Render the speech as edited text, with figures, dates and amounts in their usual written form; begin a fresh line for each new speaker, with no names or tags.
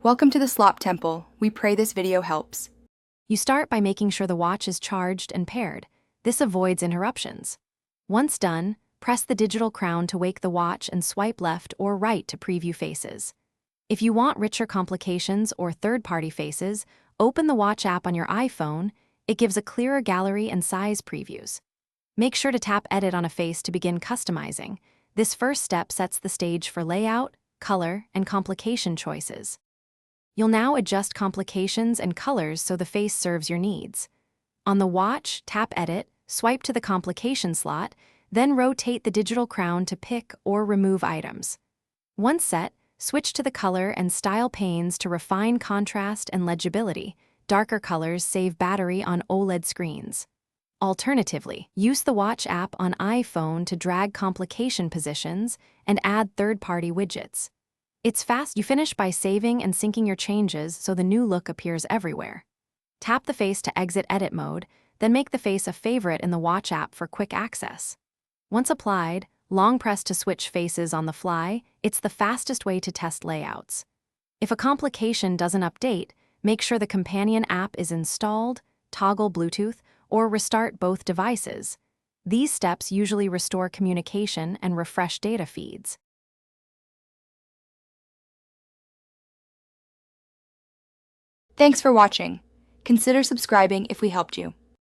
Welcome to the Slop Temple. We pray this video helps.
You start by making sure the watch is charged and paired. This avoids interruptions. Once done, press the digital crown to wake the watch and swipe left or right to preview faces. If you want richer complications or third-party faces, open the watch app on your iPhone. It gives a clearer gallery and size previews. Make sure to tap Edit on a face to begin customizing. This first step sets the stage for layout, color, and complication choices. You'll now adjust complications and colors so the face serves your needs. On the watch, tap Edit, swipe to the complication slot, then rotate the digital crown to pick or remove items. Once set, switch to the color and style panes to refine contrast and legibility. Darker colors save battery on OLED screens. Alternatively, use the watch app on iPhone to drag complication positions and add third-party widgets. It's fast. You finish by saving and syncing your changes so the new look appears everywhere. Tap the face to exit edit mode, then make the face a favorite in the watch app for quick access. Once applied, long press to switch faces on the fly. It's the fastest way to test layouts. If a complication doesn't update, make sure the companion app is installed, toggle Bluetooth, or restart both devices. These steps usually restore communication and refresh data feeds.
Thanks for watching. Consider subscribing if we helped you.